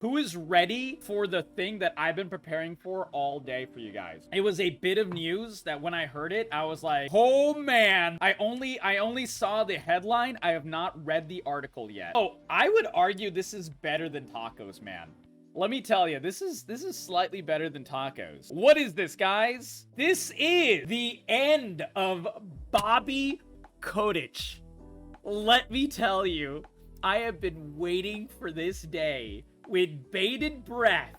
Who is ready for the thing that I've been preparing for all day for you guys? It was a bit of news that when I heard it, I was like, oh man, I only saw the headline. I have not read the article yet. Oh, I would argue this is better than tacos, man. Let me tell you, this is slightly better than tacos. What is this, guys? This is the end of Bobby Kotich. Let me tell you, I have been waiting for this day with bated breath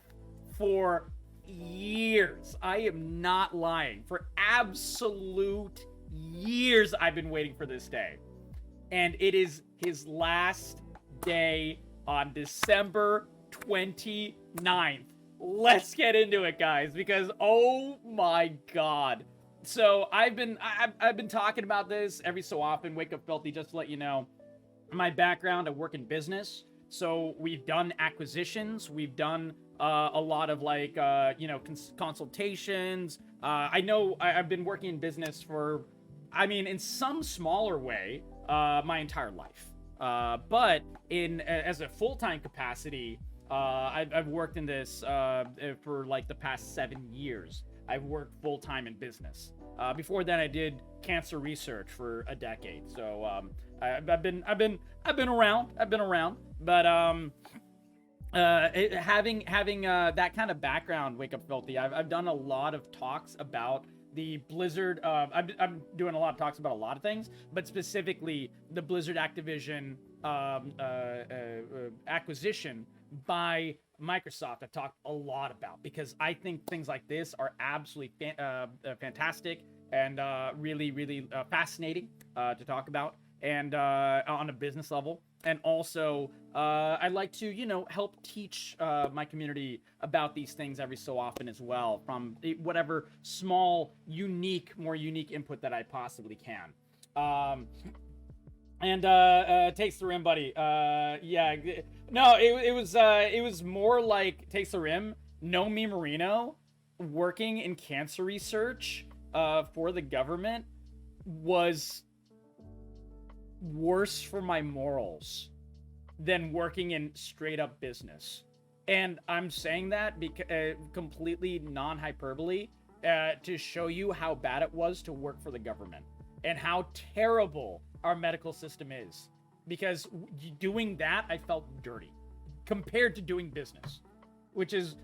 for years. I am not lying. For absolute years, I've been waiting for this day. And it is his last day on December 29th. Let's get into it, guys, because oh my god. So I've been talking about this every so often. Wake Up Filthy, just to let you know. My background, I work in business. So we've done acquisitions, we've done a lot of like, consultations. I know I've been working in business for, I mean, in some smaller way, my entire life. But as a full-time capacity, I've worked in this for like the past 7 years. I've worked full-time in business. Before that, I did cancer research for a decade. So I've been around. But having that kind of background, Wake Up Filthy, I've done a lot of talks about the Blizzard. I'm doing a lot of talks about a lot of things, but specifically the Blizzard Activision acquisition by Microsoft. I've talked a lot about, because I think things like this are absolutely fantastic and really fascinating to talk about, and on a business level. And also, I like to, help teach my community about these things every so often as well, from whatever small, more unique input that I possibly can. Takes the rim, buddy. Yeah, no, it was more like Takes the Rim, No Me Marino, working in cancer research for the government was worse for my morals than working in straight up business. And I'm saying that because completely non-hyperbole, to show you how bad it was to work for the government and how terrible our medical system is. Because doing that, I felt dirty compared to doing business, which is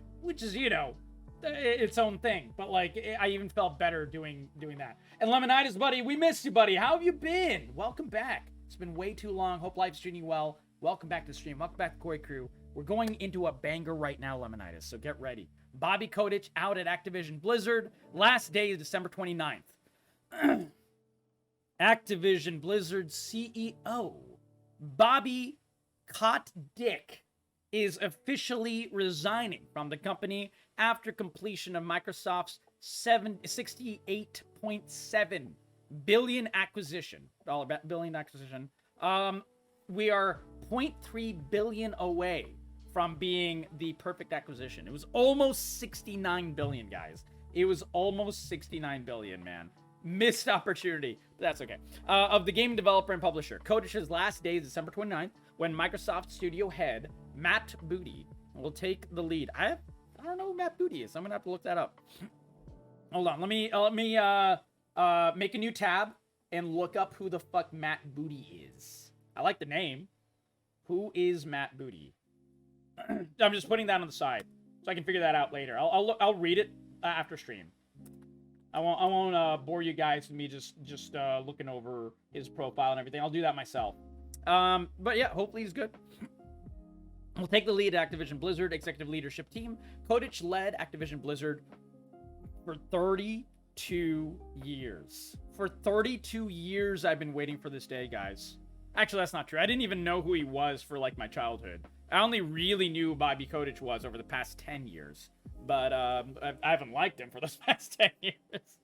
its own thing. But like, I even felt better doing that. And Lemonitis, buddy, we missed you, buddy. How have you been? Welcome back. It's been way too long. Hope life's treating you well. Welcome back to the stream. Welcome back to Corey Crew. We're going into a banger right now, Lemonitis, so get ready. Bobby Kotich out at Activision Blizzard. Last day is December 29th. Activision Blizzard CEO Bobby Kotick is officially resigning from the company after completion of Microsoft's $68.7 billion acquisition. We are 0.3 billion away from being the perfect acquisition. It was almost 69 billion, guys. It was almost 69 billion, man. Missed opportunity, but that's okay. Of the game developer and publisher. Kotich's last day is December 29th, when Microsoft studio head Matt Booty will take the lead. I don't know who Matt Booty is. I'm gonna have to look that up. Hold on. Let me make a new tab and look up who the fuck Matt Booty is. I like the name. Who is Matt Booty? I'm just putting that on the side so I can figure that out later. I'll read it after stream. I won't bore you guys with me just looking over his profile and everything. I'll do that myself. But yeah, hopefully he's good. We'll take the lead at Activision Blizzard executive leadership team. Kotich led Activision Blizzard for 32 years. For 32 years, I've been waiting for this day, guys. Actually, that's not true. I didn't even know who he was for, like, my childhood. I only really knew who Bobby Kotich was over the past 10 years. But I haven't liked him for those past 10 years.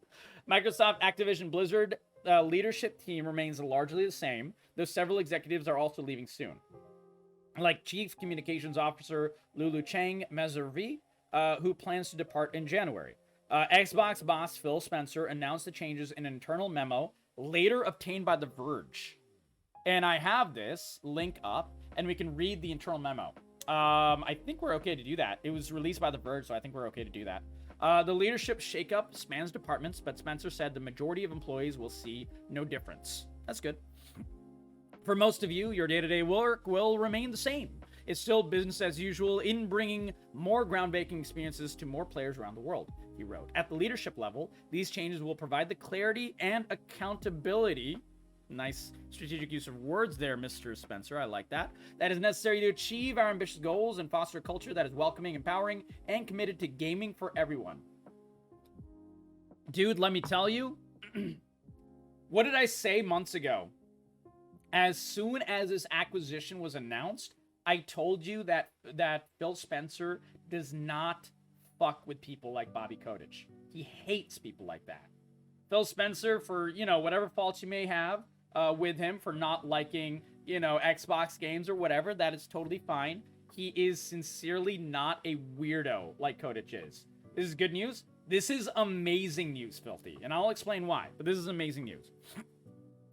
Microsoft Activision Blizzard leadership team remains largely the same, though several executives are also leaving soon. Like Chief Communications Officer Lulu Chang Mezervi, who plans to depart in January. Xbox boss Phil Spencer announced the changes in an internal memo later obtained by The Verge. And I have this link up, and we can read the internal memo. I think we're okay to do that. It was released by The Verge, so I think we're okay to do that. The leadership shakeup spans departments, but Spencer said the majority of employees will see no difference. That's good. For most of you, your day-to-day work will remain the same. It's still business as usual in bringing more groundbreaking experiences to more players around the world, he wrote. At the leadership level, these changes will provide the clarity and accountability. Nice strategic use of words there, Mr. Spencer. I like that. That is necessary to achieve our ambitious goals and foster a culture that is welcoming, empowering, and committed to gaming for everyone. Dude, let me tell you. What did I say months ago? As soon as this acquisition was announced, I told you that Phil Spencer does not fuck with people like Bobby Kotich. He hates people like that. Phil Spencer, for, whatever faults you may have with him for not liking, Xbox games or whatever, that is totally fine. He is sincerely not a weirdo like Kotich is. This is good news. This is amazing news, Filthy, and I'll explain why, but this is amazing news.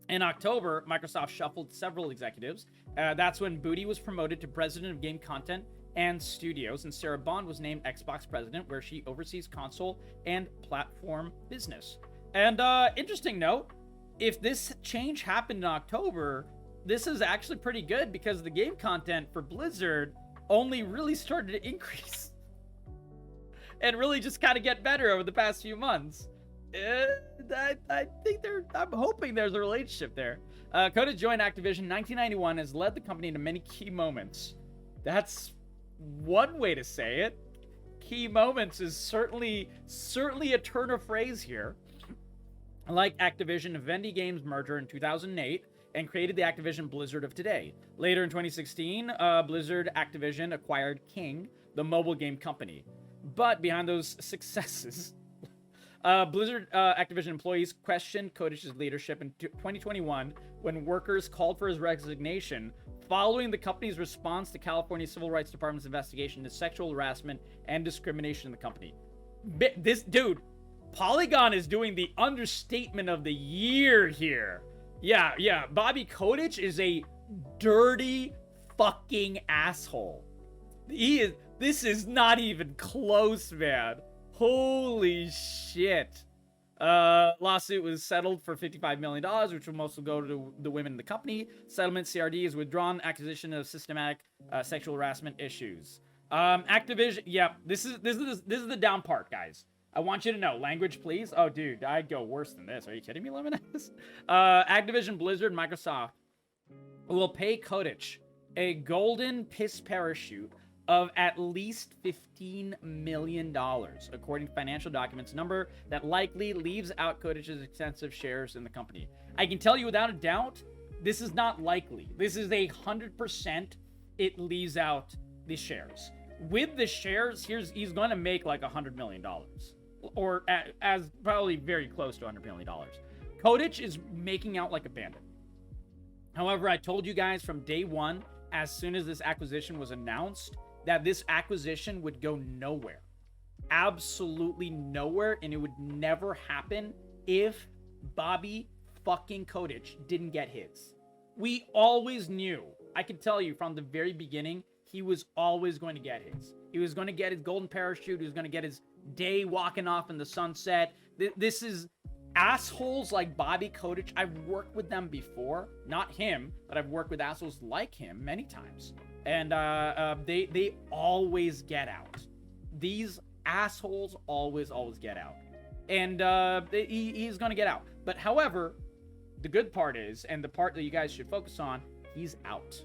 In October, Microsoft shuffled several executives. That's when Booty was promoted to president of game content and studios, and Sarah Bond was named Xbox president, where she oversees console and platform business. And interesting note, if this change happened in October, this is actually pretty good because the game content for Blizzard only really started to increase and really just kind of get better over the past few months. I think I'm hoping there's a relationship there. Kotich joined Activision in 1991 and has led the company into many key moments. That's one way to say it. Key moments is certainly a turn of phrase here. Like Activision and Vivendi Games merger in 2008 and created the Activision Blizzard of today. Later in 2016, Blizzard Activision acquired King, the mobile game company. But behind those successes, Blizzard Activision employees questioned Kotich's leadership in 2021 when workers called for his resignation following the company's response to California Civil Rights Department's investigation into sexual harassment and discrimination in the company. This dude, Polygon is doing the understatement of the year here. Yeah, Bobby Kotich is a dirty fucking asshole. This is not even close, man. Holy shit. Lawsuit was settled for $55 million, which will mostly go to the women in the company. Settlement CRD is withdrawn. Acquisition of systematic sexual harassment issues. Activision, yeah, this is the down part, guys. I want you to know, language, please. Oh, dude, I'd go worse than this. Are you kidding me, Lemoness? Activision Blizzard, Microsoft will pay Kotich a golden piss parachute of at least $15 million, according to financial documents, number that likely leaves out Kotich's extensive shares in the company. I can tell you without a doubt, this is not likely. This is 100% it leaves out the shares. With the shares, he's going to make like $100 million, or as probably very close to $100 million. Kotich is making out like a bandit. However, I told you guys from day one, as soon as this acquisition was announced, that this acquisition would go nowhere. Absolutely nowhere, and it would never happen if Bobby fucking Kotich didn't get his. We always knew, I can tell you from the very beginning, he was always going to get his. He was going to get his golden parachute. He was going to get his day walking off in the sunset. This is assholes like Bobby Kotich. I've worked with them before. Not him, but I've worked with assholes like him many times. And they always get out. These assholes always get out. And he's going to get out. But however, the good part is, and the part that you guys should focus on, he's out.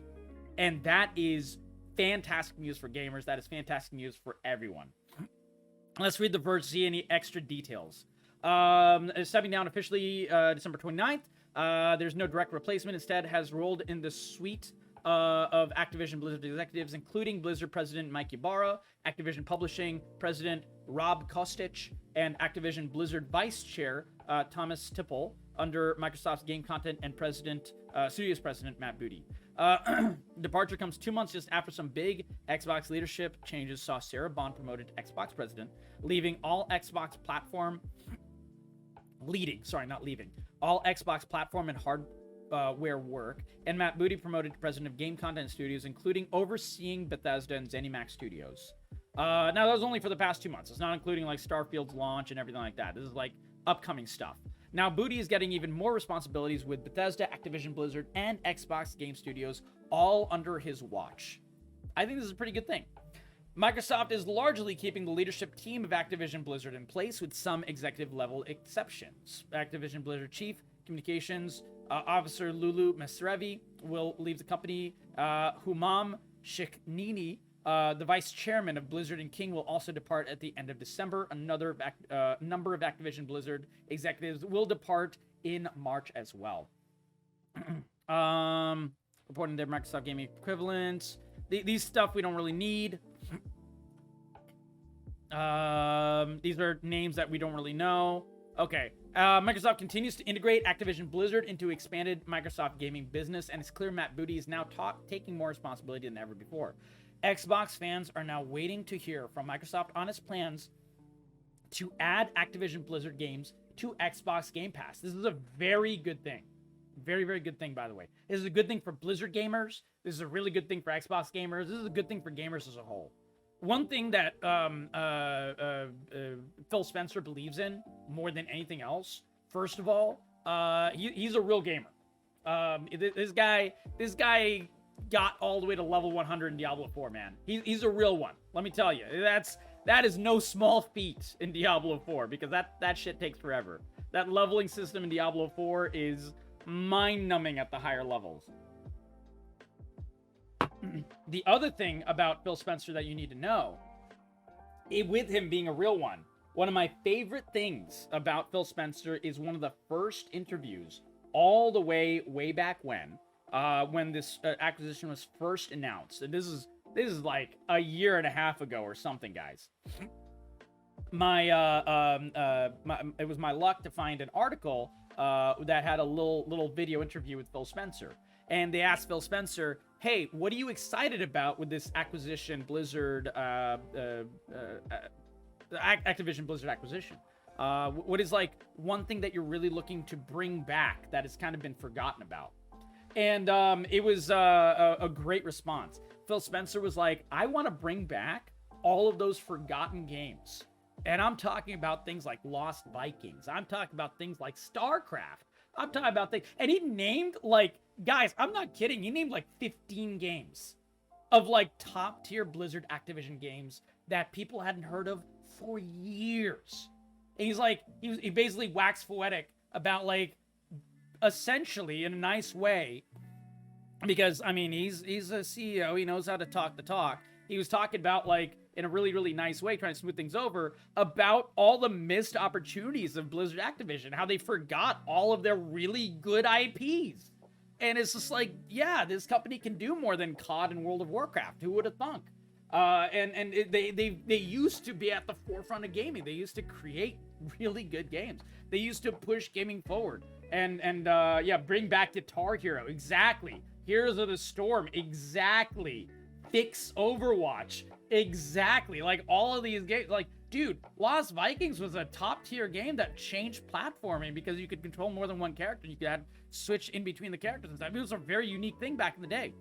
And that is fantastic news for gamers. That is fantastic news for everyone. Let's read The Verge to see any extra details. Stepping down officially December 29th. There's no direct replacement. Instead, has rolled in the suite of Activision Blizzard executives, including Blizzard President Mike Ybarra, Activision Publishing President Rob Kotich, and Activision Blizzard Vice Chair Thomas Tipple, under Microsoft's Game Content and Studios President Matt Booty. Departure comes 2 months just after some big Xbox leadership changes saw Sarah Bond promoted to Xbox President, leaving all Xbox platform and work, and Matt Booty promoted to president of Game Content Studios, including overseeing Bethesda and ZeniMax Studios. Now, that was only for the past 2 months. It's not including, like, Starfield's launch and everything like that. This is, like, upcoming stuff. Now, Booty is getting even more responsibilities with Bethesda, Activision Blizzard, and Xbox Game Studios all under his watch. I think this is a pretty good thing. Microsoft is largely keeping the leadership team of Activision Blizzard in place with some executive-level exceptions. Activision Blizzard Chief Communications Officer Lulu Mesrevi will leave the company. Humam Shiknini, the vice chairman of Blizzard and King, will also depart at the end of December. Another number of Activision Blizzard executives will depart in March as well. Reporting their Microsoft Gaming equivalents. These stuff we don't really need. These are names that we don't really know. Okay. Microsoft continues to integrate Activision Blizzard into expanded Microsoft gaming business, and it's clear Matt Booty is now taking more responsibility than ever before. Xbox fans are now waiting to hear from Microsoft on its plans to add Activision Blizzard games to Xbox Game Pass. This is a very good thing. Very, very good thing, by the way. This is a good thing for Blizzard gamers. This is a really good thing for Xbox gamers. This is a good thing for gamers as a whole. One thing that Phil Spencer believes in more than anything else, first of all, he's a real gamer. This guy got all the way to level 100 in Diablo 4, man. He's a real one. Let me tell you, that is no small feat in Diablo 4, because that shit takes forever. That leveling system in Diablo 4 is mind-numbing at the higher levels. The other thing about Phil Spencer that you need to know, with him being a real one of my favorite things about Phil Spencer is one of the first interviews all the way back when this acquisition was first announced. And this is like a year and a half ago or something, guys. It was my luck to find an article that had a little video interview with Phil Spencer. And they asked Phil Spencer, hey, what are you excited about with this acquisition, Blizzard, Activision Blizzard acquisition? What is, like, one thing that you're really looking to bring back that has kind of been forgotten about? And it was a great response. Phil Spencer was like, I want to bring back all of those forgotten games. And I'm talking about things like Lost Vikings. I'm talking about things like StarCraft. I'm talking about things. And he named, like, guys, I'm not kidding. He named, like, 15 games of, like, top-tier Blizzard Activision games that people hadn't heard of for years. And he's like, he basically waxed poetic about, like, essentially, in a nice way, because, I mean, he's a CEO. He knows how to talk the talk. He was talking about, like, in a really, really nice way, trying to smooth things over, about all the missed opportunities of Blizzard Activision, how they forgot all of their really good IPs. And it's just like, yeah, this company can do more than COD and World of Warcraft. Who would have thunk? They used to be at the forefront of gaming. They used to create really good games. They used to push gaming forward. And bring back Guitar Hero. Exactly. Heroes of the Storm. Exactly. Fix Overwatch. Exactly. Like, all of these games, like, dude, Lost Vikings was a top-tier game that changed platforming because you could control more than one character. You could switch in between the characters and stuff. It was a very unique thing back in the day.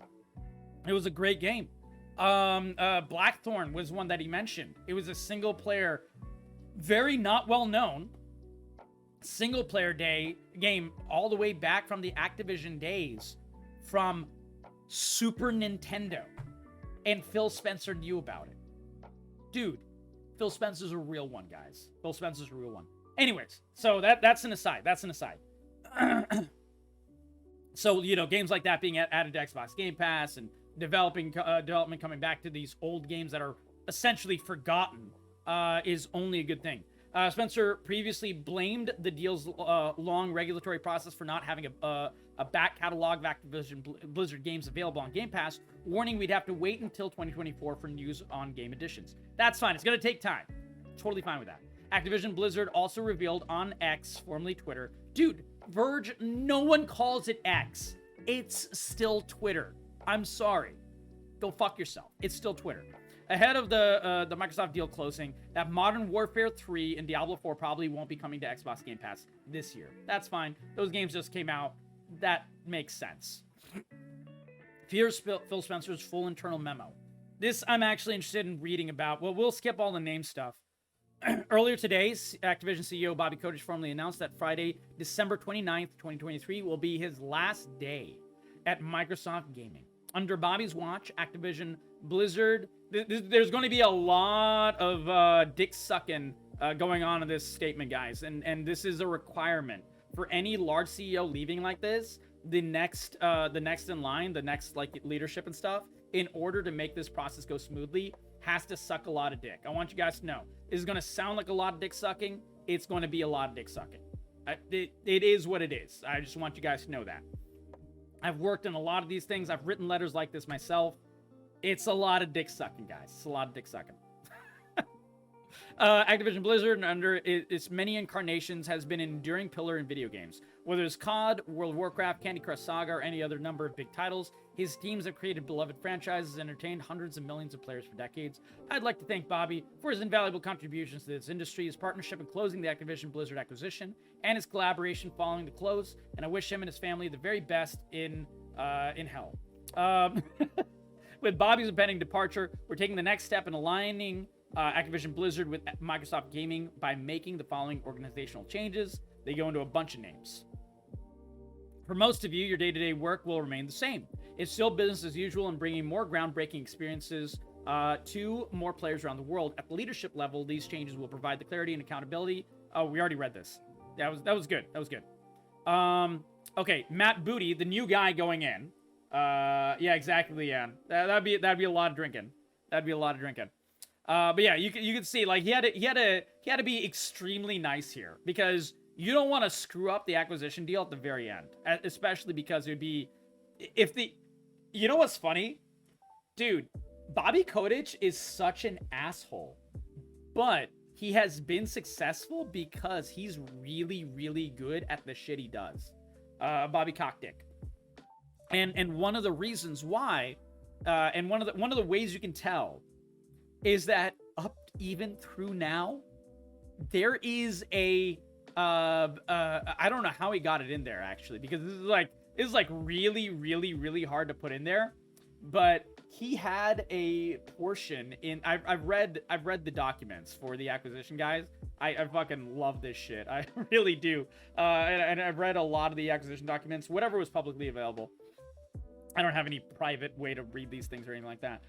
It was a great game. Blackthorn was one that he mentioned. It was a single-player, very not well-known single-player game all the way back from the Activision days from Super Nintendo. And Phil Spencer knew about it. Dude, Phil Spencer's a real one, guys. Phil Spencer's a real one. Anyways, so that's an aside. So, you know, games like that being added to Xbox Game Pass and development coming back to these old games that are essentially forgotten is only a good thing. Spencer previously blamed the deal's long regulatory process for not having a back catalog of Activision Blizzard games available on Game Pass, warning we'd have to wait until 2024 for news on game additions. That's fine. It's going to take time. Totally fine with that. Activision Blizzard also revealed on X, formerly Twitter. Dude, Verge, no one calls it X. It's still Twitter. I'm sorry. Go fuck yourself. It's still Twitter. Ahead of the Microsoft deal closing, that Modern Warfare 3 and Diablo 4 probably won't be coming to Xbox Game Pass this year. That's fine. Those games just came out. That makes sense. Here's Phil Spencer's full internal memo. This I'm actually interested in reading about. Well, we'll skip all the name stuff. Earlier today, Activision CEO Bobby Kotich formally announced that Friday, December 29th, 2023 will be his last day at Microsoft Gaming. Under Bobby's watch, Activision Blizzard, there's going to be a lot of dick sucking going on in this statement, guys, and this is a requirement for any large CEO leaving like this. The next in line, the next like leadership and stuff, in order to make this process go smoothly, has to suck a lot of dick. I want you guys to know, this is going to sound like a lot of dick sucking. It's going to be a lot of dick sucking. It is what it is. I just want you guys to know that. I've worked in a lot of these things. I've written letters like this myself. It's a lot of dick sucking, guys. It's a lot of dick sucking. Activision Blizzard, under its many incarnations, has been an enduring pillar in video games. Whether it's COD, World of Warcraft, Candy Crush Saga, or any other number of big titles, his teams have created beloved franchises and entertained hundreds of millions of players for decades. I'd like to thank Bobby for his invaluable contributions to this industry, his partnership in closing the Activision Blizzard acquisition, and his collaboration following the close, and I wish him and his family the very best in hell. With Bobby's impending departure, we're taking the next step in aligning Activision Blizzard with Microsoft Gaming by making the following organizational changes. They go into a bunch of names. For most of you, your day-to-day work will remain the same. It's still business as usual and bringing more groundbreaking experiences to more players around the world. At the leadership level, these changes will provide the clarity and accountability. Oh, we already read this. That was good. That was good. Okay, Matt Booty, the new guy going in. Yeah, exactly. Yeah, that'd be a lot of drinking. That'd be a lot of drinking. But yeah, you can see like he had to be extremely nice here, because you don't want to screw up the acquisition deal at the very end, especially because it would be you know what's funny, dude? Bobby Kotich is such an asshole, but he has been successful because he's really, really good at the shit he does. Bobby Kotick. And one of the reasons why, and one of the ways you can tell, is that up even through now, there is a I don't know how he got it in there actually, because this is like really, really, really hard to put in there, but he had a portion in. I've read the documents for the acquisition, guys. I fucking love this shit. I really do. And I've read a lot of the acquisition documents, whatever was publicly available. I don't have any private way to read these things or anything like that.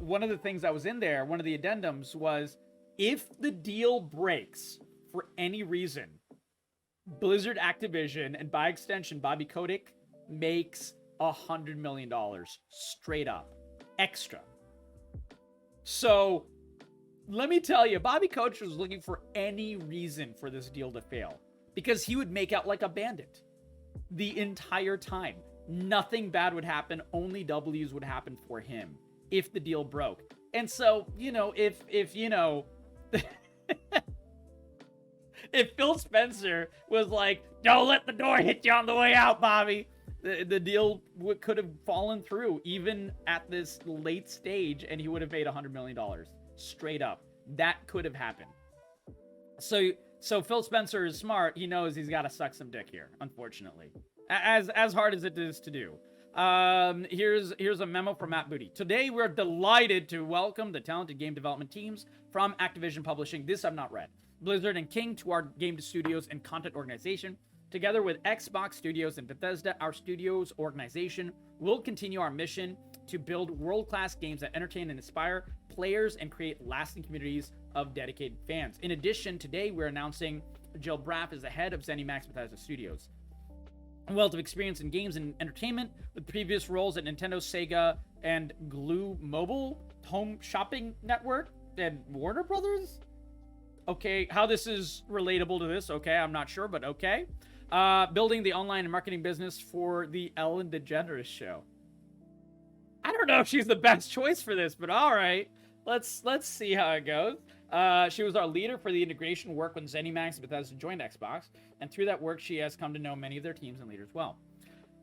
One of the things that was in there, one of the addendums was, if the deal breaks for any reason, Blizzard Activision, and by extension Bobby Kotick, makes $100 million straight up extra. So let me tell you, Bobby Kotick was looking for any reason for this deal to fail, because he would make out like a bandit the entire time. Nothing bad would happen. Only W's would happen for him if the deal broke. And so, you know, if you know, if Phil Spencer was like, don't let the door hit you on the way out, Bobby, the deal could have fallen through even at this late stage, and he would have made $100 million straight up. That could have happened. So Phil Spencer is smart. He knows he's got to suck some dick here, unfortunately. As hard as it is to do. Here's a memo from Matt Booty. Today, we're delighted to welcome the talented game development teams from Activision Publishing. This I've not read. Blizzard and King to our game studios and content organization. Together with Xbox Studios and Bethesda, our studios organization will continue our mission to build world-class games that entertain and inspire players and create lasting communities of dedicated fans. In addition, today we're announcing Jill Braff is the head of ZeniMax Bethesda Studios. A wealth of experience in games and entertainment, with previous roles at Nintendo, Sega, and Glue Mobile, Home Shopping Network, and Warner Brothers? Okay, how this is relatable to this, okay, I'm not sure, but okay. Building the online and marketing business for the Ellen DeGeneres show. I don't know if she's the best choice for this, but all right. Let's see how it goes. She was our leader for the integration work when ZeniMax and Bethesda joined Xbox, and through that work, she has come to know many of their teams and leaders well.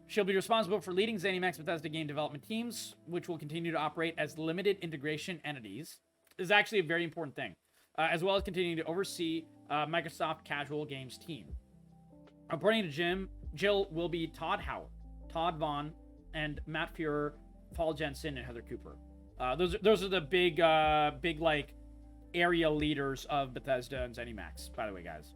She'll be responsible for leading ZeniMax Bethesda game development teams, which will continue to operate as limited integration entities. This is actually a very important thing, as well as continuing to oversee Microsoft Casual Games team. According to Jim Jill will be Todd Howard, Todd Vaughn, and Matt Fuhrer, Paul Jensen, and Heather Cooper. Those are the big like area leaders of Bethesda and ZeniMax, by the way, guys.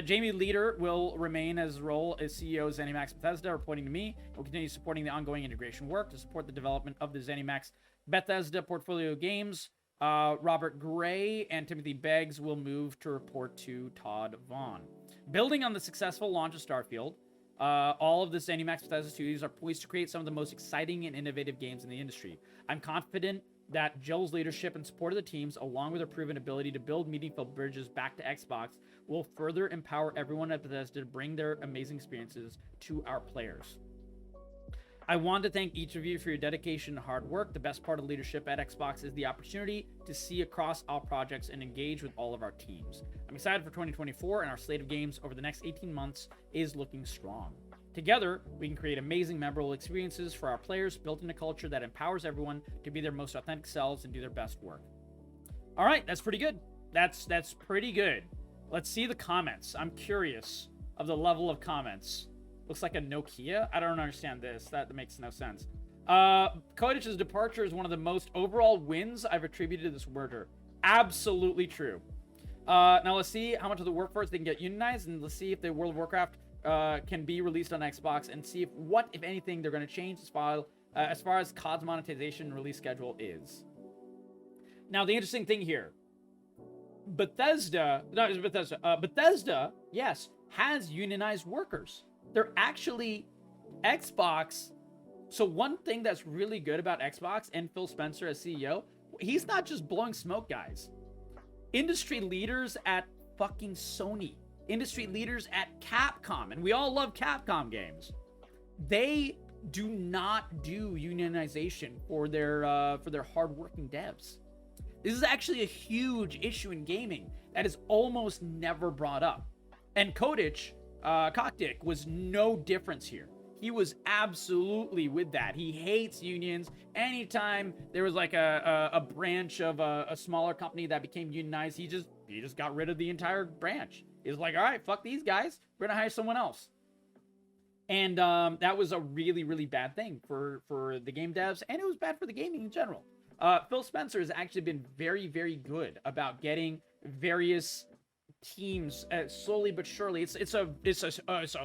Jamie Leader will remain as role as CEO of ZeniMax Bethesda, reporting to me. Will continue supporting the ongoing integration work to support the development of the ZeniMax Bethesda portfolio games. Robert Gray and Timothy Beggs will move to report to Todd Vaughn. Building on the successful launch of Starfield, all of the ZeniMax Bethesda studios are poised to create some of the most exciting and innovative games in the industry. I'm confident that Jill's leadership and support of the teams, along with her proven ability to build meaningful bridges back to Xbox, will further empower everyone at Bethesda to bring their amazing experiences to our players. I want to thank each of you for your dedication and hard work. The best part of leadership at Xbox is the opportunity to see across all projects and engage with all of our teams. I'm excited for 2024, and our slate of games over the next 18 months is looking strong. Together, we can create amazing, memorable experiences for our players, built in a culture that empowers everyone to be their most authentic selves and do their best work. All right, that's pretty good. That's pretty good. Let's see the comments. I'm curious of the level of comments. Looks like a Nokia. I don't understand this. That makes no sense. Kotich's departure is one of the most overall wins I've attributed to this merger. Absolutely true. Now let's see how much of the workforce they can get unionized, and let's see if the World of Warcraft can be released on Xbox, and see if anything they're going to change as far as COD's monetization release schedule is. Now the interesting thing here, Bethesda, yes, has unionized workers. They're actually Xbox. So one thing that's really good about Xbox and Phil Spencer as CEO, he's not just blowing smoke, guys. Industry leaders at fucking Sony, industry leaders at Capcom, and we all love Capcom games, they do not do unionization for their hardworking devs. This is actually a huge issue in gaming that is almost never brought up. And Kotich, Kotick, was no difference here. He was absolutely with that. He hates unions. Anytime there was like a branch of a smaller company that became unionized, he just got rid of the entire branch. He was like, all right, fuck these guys. We're gonna hire someone else. And that was a really, really bad thing for the game devs, and it was bad for the gaming in general. Phil Spencer has actually been very, very good about getting various teams slowly but surely. It's a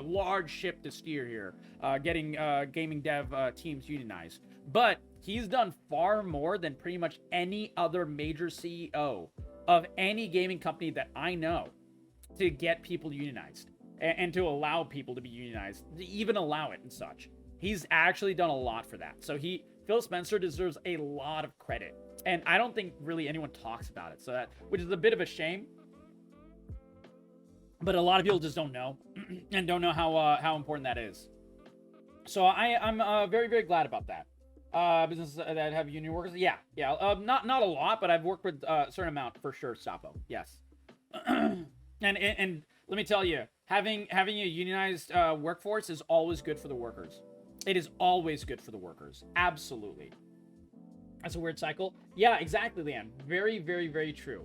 large ship to steer here, getting gaming dev teams unionized. But he's done far more than pretty much any other major CEO of any gaming company that I know to get people unionized and to allow people to be unionized, to even allow it and such. He's actually done a lot for that. So Phil Spencer deserves a lot of credit, and I don't think really anyone talks about it. So that, which is a bit of a shame. But a lot of people just don't know, and don't know how important that is. So I'm very, very glad about that. Businesses that have union workers, yeah. Not a lot, but I've worked with a certain amount for sure. Sapo, yes. and let me tell you, having a unionized workforce is always good for the workers. It is always good for the workers. Absolutely. That's a weird cycle. Yeah, exactly, Leanne. Very, very, very true.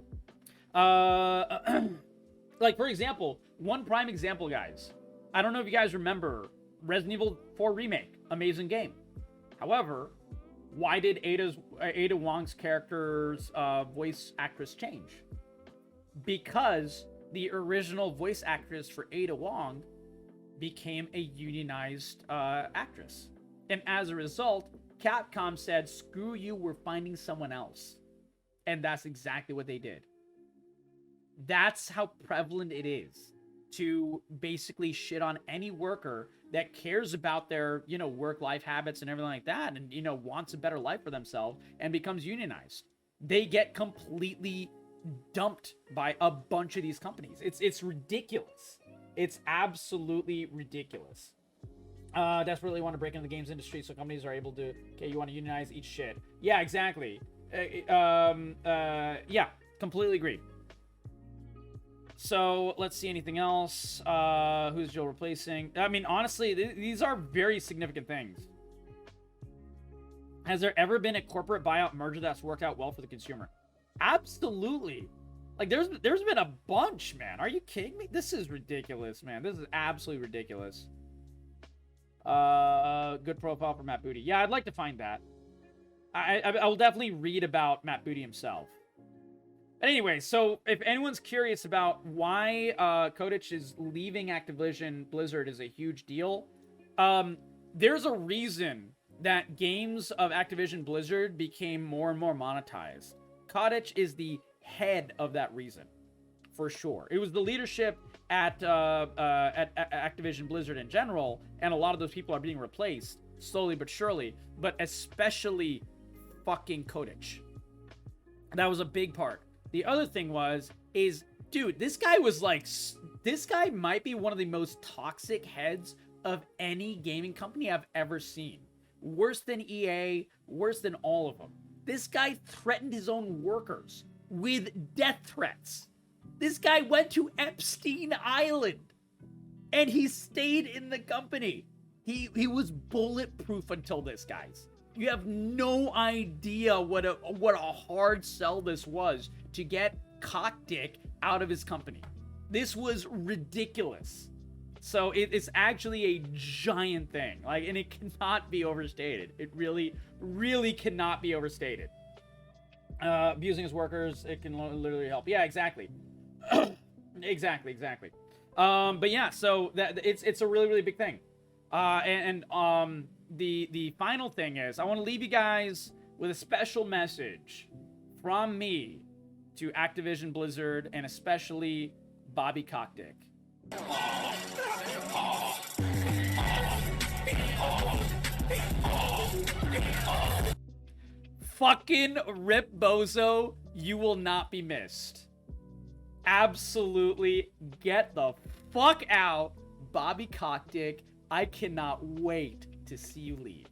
Like, for example, one prime example, guys. I don't know if you guys remember Resident Evil 4 Remake. Amazing game. However, why did Ada Wong's character's voice actress change? Because the original voice actress for Ada Wong became a unionized actress. And as a result, Capcom said, screw you, we're finding someone else. And that's exactly what they did. That's how prevalent it is to basically shit on any worker that cares about their, work-life habits and everything like that, and, wants a better life for themselves and becomes unionized. They get completely dumped by a bunch of these companies. It's ridiculous. It's absolutely ridiculous. Desperately want to break into the games industry so companies are able to, okay, you want to unionize, eat shit. Yeah, exactly. Yeah, completely agree. So let's see, anything else. Who's Jill replacing? I mean, honestly, these are very significant things. Has there ever been a corporate buyout merger that's worked out well for the consumer? Absolutely. Like, there's been a bunch, man. Are you kidding me? This is ridiculous, man. This is absolutely ridiculous. Good profile for Matt Booty. Yeah, I'd like to find that. I will definitely read about Matt Booty himself. But anyway, so if anyone's curious about why Kotich is leaving Activision Blizzard is a huge deal, there's a reason that games of Activision Blizzard became more and more monetized. Kotich is the head of that reason, for sure. It was the leadership at Activision Blizzard in general, and a lot of those people are being replaced slowly but surely, but especially fucking Kotich. That was a big part. The other thing is, dude, this guy might be one of the most toxic heads of any gaming company I've ever seen. Worse than EA, worse than all of them. This guy threatened his own workers with death threats. This guy went to Epstein Island, and he stayed in the company. He was bulletproof until this, guys. You have no idea what a hard sell this was to get Kotick out of his company. This was ridiculous. So it's actually a giant thing, like, and it cannot be overstated. It really, really cannot be overstated. Abusing his workers, it can literally help. Yeah, exactly. exactly. But yeah, so that it's a really, really big thing. The final thing is, I want to leave you guys with a special message from me to Activision Blizzard, and especially Bobby Kotick. Fucking Rip Bozo, you will not be missed. Absolutely get the fuck out, Bobby Kotick. I cannot wait to see you leave.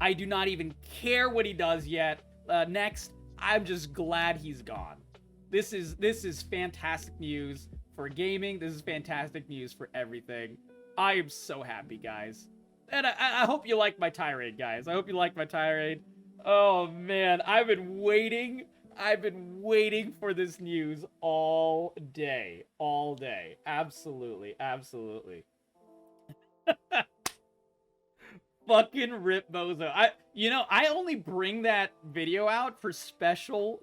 I do not even care what he does yet. Next, I'm just glad he's gone. This is fantastic news for gaming. This is fantastic news for everything. I am so happy, guys. And I hope you like my tirade, guys. I hope you like my tirade. Oh, man. I've been waiting for this news all day. All day. Absolutely. Fucking Rip Bozo. I only bring that video out for special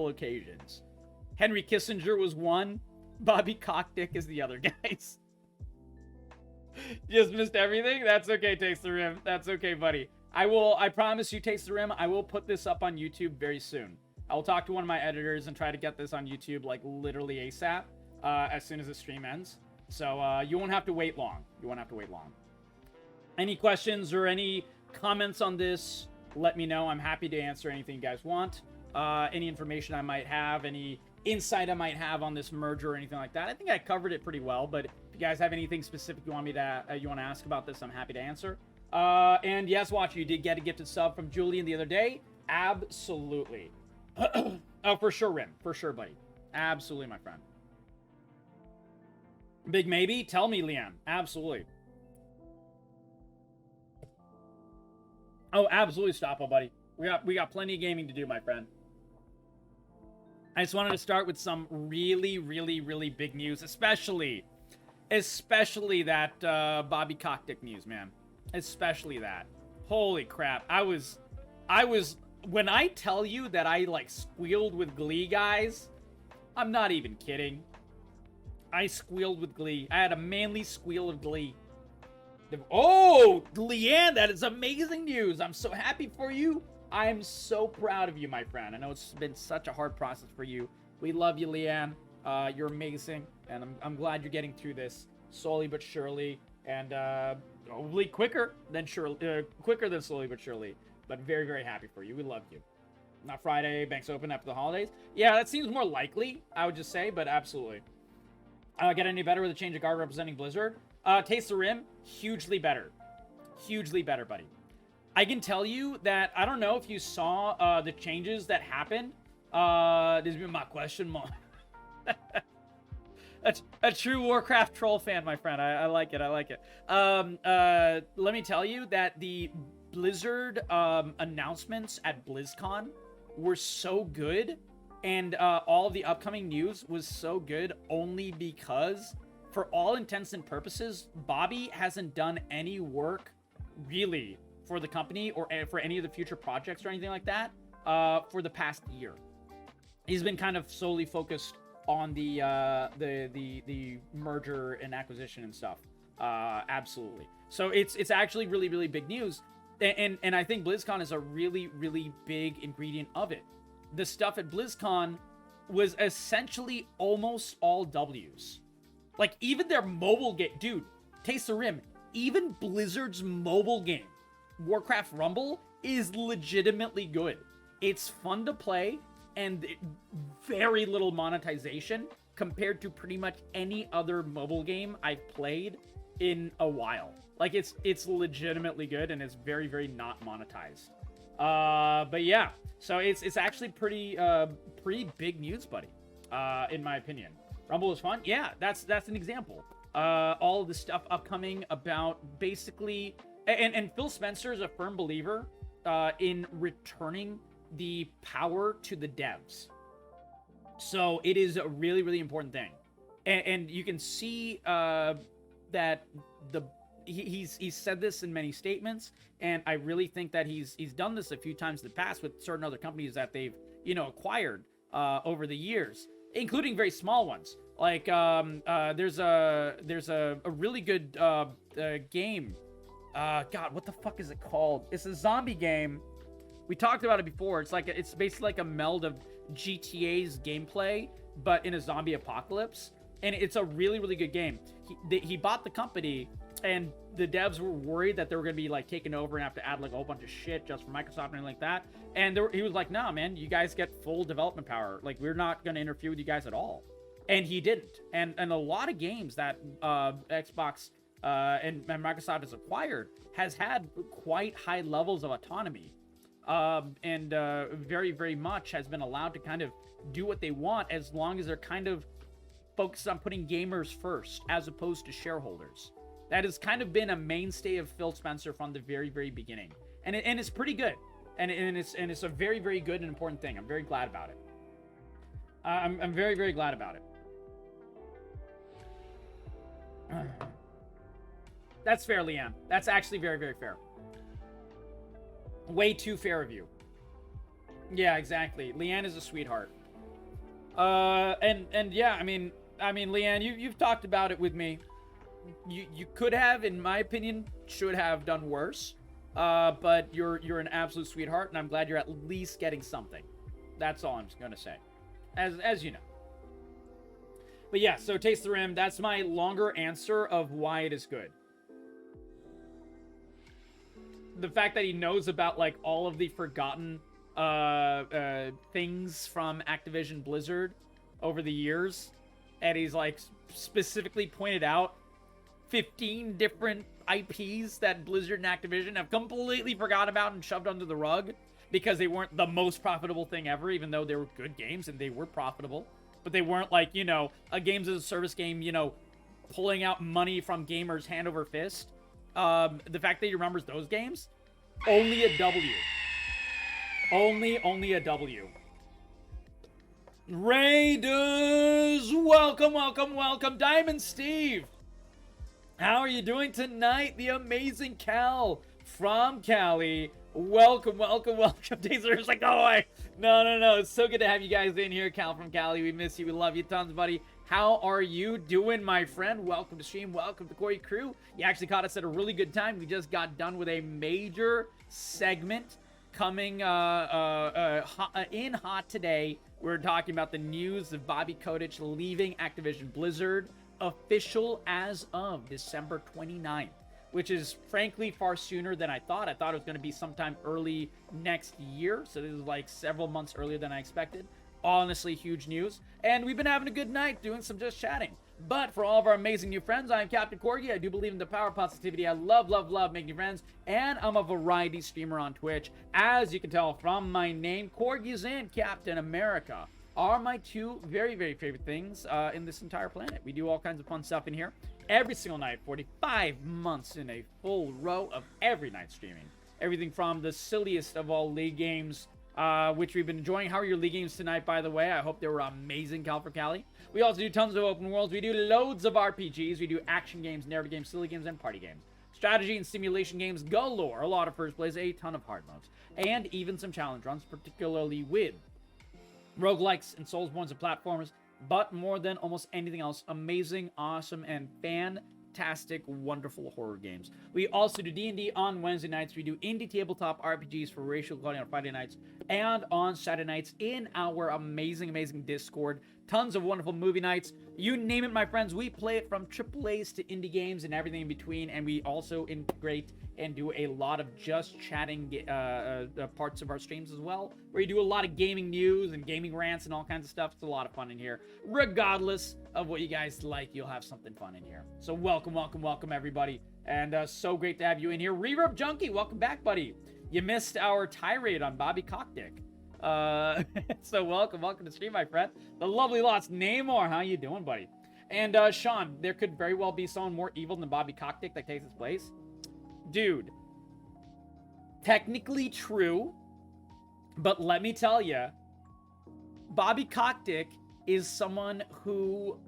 occasions. Henry Kissinger was one. Bobby Kotick is the other, guys. Just missed everything? That's okay, Takes the Rim. That's okay, buddy. I promise you, Takes the Rim, I will put this up on YouTube very soon. I will talk to one of my editors and try to get this on YouTube, like, literally ASAP, as soon as the stream ends. So, you won't have to wait long. Any questions or any comments on this, let me know. I'm happy to answer anything you guys want. Any information I might have, any insight I might have on this merger or anything like that. I think I covered it pretty well, but if you guys have anything specific you want to ask about this, I'm happy to answer. And yes, Watcher, you did get a gifted sub from Julian the other day. Absolutely. Oh, for sure, Rim. For sure, buddy. Absolutely, my friend. Big maybe? Tell me, Leanne. Absolutely. Oh, absolutely, Stoppo, buddy. We got plenty of gaming to do, my friend. I just wanted to start with some really, really, really big news, especially that Bobby Kotick news, man. Especially that. Holy crap. I was when I tell you that I like squealed with glee, guys, I'm not even kidding. I squealed with glee. I had a manly squeal of glee. Oh, Leanne, that is amazing news. I'm so happy for you. I am so proud of you, my friend. I know it's been such a hard process for you. We love you, Leanne. You're amazing, and I'm glad you're getting through this slowly but surely, and hopefully quicker than slowly but surely. But very, very happy for you. We love you. Not Friday, banks open after the holidays. Yeah, that seems more likely, I would just say, but absolutely. Get any better with a change of guard representing Blizzard? Taste the Rim, hugely better. Hugely better, buddy. I can tell you that, I don't know if you saw the changes that happened. This has been my question mark. A true Warcraft troll fan, my friend. I like it. Let me tell you that the Blizzard announcements at BlizzCon were so good, And all of the upcoming news was so good only because, for all intents and purposes, Bobby hasn't done any work really for the company or for any of the future projects or anything like that for the past year. He's been kind of solely focused on the merger and acquisition and stuff. Absolutely. So it's actually really, really big news. And I think BlizzCon is a really, really big ingredient of it. The stuff at BlizzCon was essentially almost all W's. Like, even their mobile game, dude, Taste the Rim, even Blizzard's mobile game, Warcraft Rumble, is legitimately good. It's fun to play, and very little monetization compared to pretty much any other mobile game I've played in a while. Like, it's legitimately good, and it's very, very not monetized. But yeah, so it's actually pretty big news, buddy, in my opinion. Rumble is fun. Yeah, that's an example. All of the stuff upcoming about basically, and Phil Spencer is a firm believer in returning the power to the devs. So it is a really, really important thing, and you can see that he's said this in many statements, and I really think that he's done this a few times in the past with certain other companies that they've acquired over the years, including very small ones. Like there's a really good game. God, what the fuck is it called? It's a zombie game. We talked about it before. It's basically like a meld of GTA's gameplay, but in a zombie apocalypse, and it's a really, really good game. He bought the company, and the devs were worried that they were going to be like taken over and have to add like a whole bunch of shit just for Microsoft and anything like that. And he was like, "Nah, man, you guys get full development power. Like, we're not going to interfere with you guys at all." And he didn't. And a lot of games that Xbox and Microsoft has acquired has had quite high levels of autonomy. And very, very much has been allowed to kind of do what they want, as long as they're kind of focused on putting gamers first as opposed to shareholders. That has kind of been a mainstay of Phil Spencer from the very, very beginning, and it's pretty good, and it's a very, very good and important thing. I'm very glad about it. I'm very, very glad about it. That's fair, Leanne. That's actually very, very fair. Way too fair of you. Yeah, exactly. Leanne is a sweetheart. And yeah, I mean, Leanne, you've talked about it with me. You could have, in my opinion, should have done worse. But you're an absolute sweetheart, and I'm glad you're at least getting something. That's all I'm gonna say. As you know. But yeah, so Taste the Rim, that's my longer answer of why it is good. The fact that he knows about like all of the forgotten things from Activision Blizzard over the years, and he's like specifically pointed out 15 different IPs that Blizzard and Activision have completely forgot about and shoved under the rug because they weren't the most profitable thing ever, even though they were good games and they were profitable. But they weren't like, a games as a service game, pulling out money from gamers hand over fist. The fact that he remembers those games, only a W. Only a W. Raiders, welcome. Diamond Steve, how are you doing tonight? The amazing Cal from Cali. Welcome. Taser's like, oh, no. It's so good to have you guys in here. Cal from Cali, we miss you. We love you tons, buddy. How are you doing, my friend? Welcome to stream. Welcome to Corey Crew. You actually caught us at a really good time. We just got done with a major segment coming in hot today. We're talking about the news of Bobby Kotich leaving Activision Blizzard, official as of December 29th, which is frankly far sooner than I thought. I thought it was going to be sometime early next year, so this is like several months earlier than I expected. Honestly, huge news. And we've been having a good night doing some just chatting. But for all of our amazing new friends, I'm Captain Corgi. I do believe in the power of positivity. I love making new friends. And I'm a variety streamer on Twitch. As you can tell from my name, Corgis and Captain America are my two very, very favorite things in this entire planet. We do all kinds of fun stuff in here every single night, 45 months in a full row of every night streaming. Everything from the silliest of all league games which we've been enjoying. How are your league games tonight, by the way? I hope they were amazing, Cal for Cali. We also do tons of open worlds. We do loads of RPGs. We do action games, narrative games, silly games, and party games. Strategy and simulation games galore. A lot of first plays, a ton of hard modes, and even some challenge runs, particularly with roguelikes and Soulsbornes and platformers. But more than almost anything else, amazing, awesome, and fantastic, wonderful horror games. We also do D&D on Wednesday nights. We do indie tabletop RPGs for racial equality on Friday nights, and on Saturday nights in our amazing, amazing Discord. Tons of wonderful movie nights. You name it, my friends. We play it from AAAs to indie games and everything in between, and we also integrate and do a lot of just chatting parts of our streams as well, where you do a lot of gaming news and gaming rants and all kinds of stuff. It's a lot of fun in here. Regardless of what you guys like, you'll have something fun in here. So welcome, welcome, welcome, everybody. And so great to have you in here. Reverb Junkie, welcome back, buddy. You missed our tirade on Bobby Kotick. So welcome to the stream, my friend. The lovely Lost Namor, how you doing, buddy? And Sean, there could very well be someone more evil than Bobby Kotick that takes his place. Dude, technically true, but let me tell you, Bobby Kotick is someone who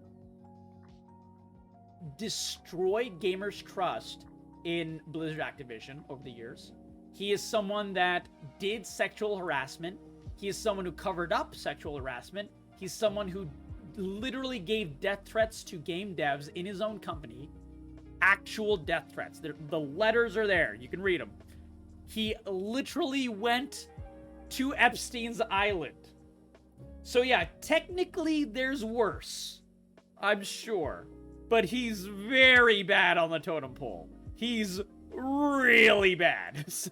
destroyed gamers' trust in Blizzard Activision over the years. He is someone that did sexual harassment. He is someone who covered up sexual harassment. He's someone who literally gave death threats to game devs in his own company. Actual death threats. The letters are there. You can read them. He literally went to Epstein's Island. So yeah, technically there's worse, I'm sure. But he's very bad on the totem pole. He's really bad. So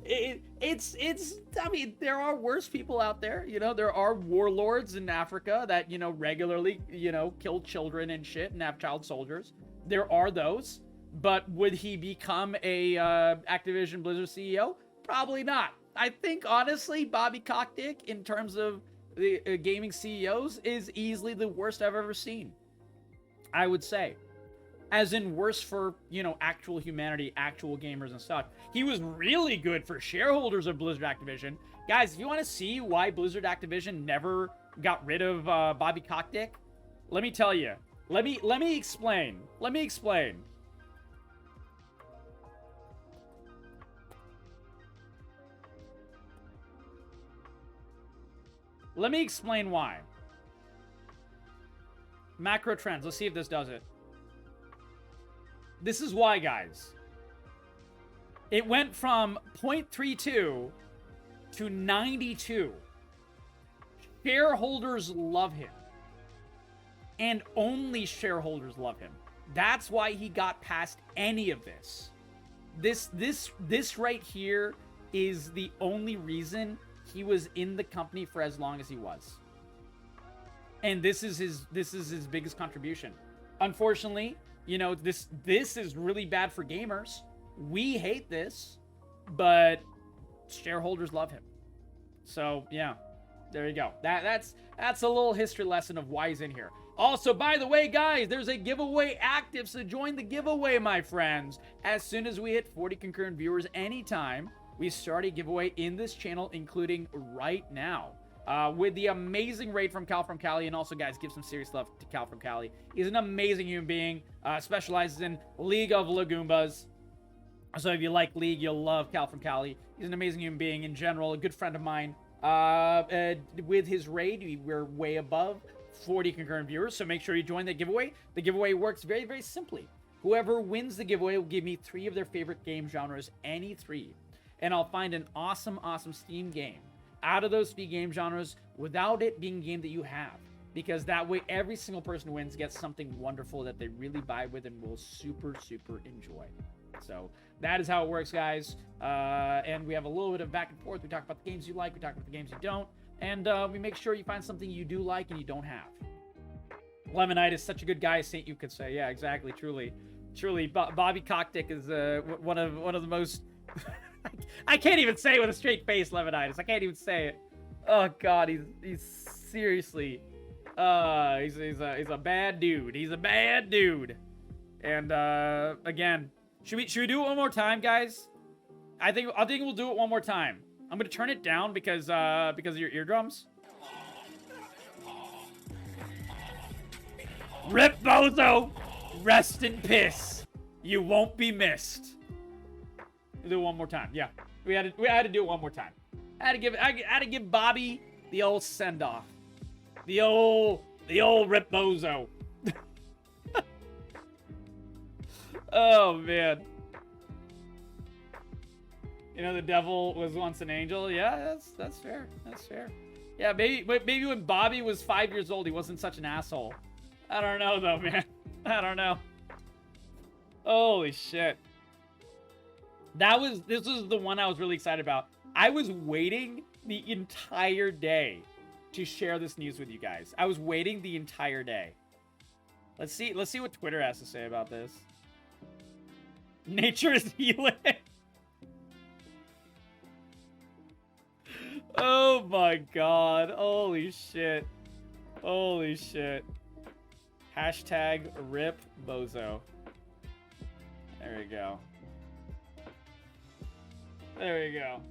it's I mean, there are worse people out there. You know, there are warlords in Africa that, you know, regularly, you know, kill children and shit and have child soldiers. There are those, but would he become a Activision Blizzard CEO? Probably not. I think, honestly, Bobby Kotick, in terms of the gaming CEOs, is easily the worst I've ever seen. I would say. As in worse for, you know, actual humanity, actual gamers and stuff. He was really good for shareholders of Blizzard Activision. Guys, if you want to see why Blizzard Activision never got rid of Bobby Kotick, let me tell you. Let me explain. Let me explain. Let me explain why. Macro trends. Let's see if this does it. This is why, guys. It went from 0.32 to 92. Shareholders love him. And only shareholders love him. That's why he got past any of this. This right here is the only reason he was in the company for as long as he was. And this is his biggest contribution. Unfortunately, you know, this is really bad for gamers. We hate this, but shareholders love him. So, yeah. There you go. That's a little history lesson of why he's in here. Also, by the way, guys, there's a giveaway active, so join the giveaway, my friends. As soon as we hit 40 concurrent viewers anytime, we start a giveaway in this channel, including right now. With the amazing raid from Cal from Cali, and also, guys, give some serious love to Cal from Cali. He's an amazing human being, specializes in League of Legoombas. So if you like League, you'll love Cal from Cali. He's an amazing human being in general, a good friend of mine. With his raid, we're way above 40 concurrent viewers, so make sure you join the giveaway. The giveaway works very, very simply. Whoever wins the giveaway will give me 3 of their favorite game genres, any 3. And I'll find an awesome, awesome Steam game out of those 3 game genres without it being a game that you have. Because that way, every single person who wins gets something wonderful that they really vibe with and will super, super enjoy. So that is how it works, guys. And we have a little bit of back and forth. We talk about the games you like. We talk about the games you don't. And we make sure you find something you do like and you don't have. Lemonite is such a good guy, Saint you could say. Yeah, exactly. Truly. Bobby Kotick is one of the most... I can't even say it with a straight face, Lemonitis. I can't even say it. Oh, God. He's seriously... he's a bad dude. He's a bad dude. And, again... Should we do it one more time, guys? I think we'll do it one more time. I'm gonna turn it down because of your eardrums. Rip Bozo! Rest in piss. You won't be missed. We'll do it one more time. Yeah, we had to do it one more time. I had to give Bobby the old send off. The old Rip Bozo. Oh man. You know, the devil was once an angel. Yeah, that's fair. That's fair. Yeah, maybe when Bobby was 5 years old, he wasn't such an asshole. I don't know though, man. I don't know. Holy shit. This was the one I was really excited about. I was waiting the entire day to share this news with you guys. I was waiting the entire day. Let's see what Twitter has to say about this. Nature is healing. Oh my god. Holy shit. Holy shit. Hashtag Rip Bozo. There we go. There we go.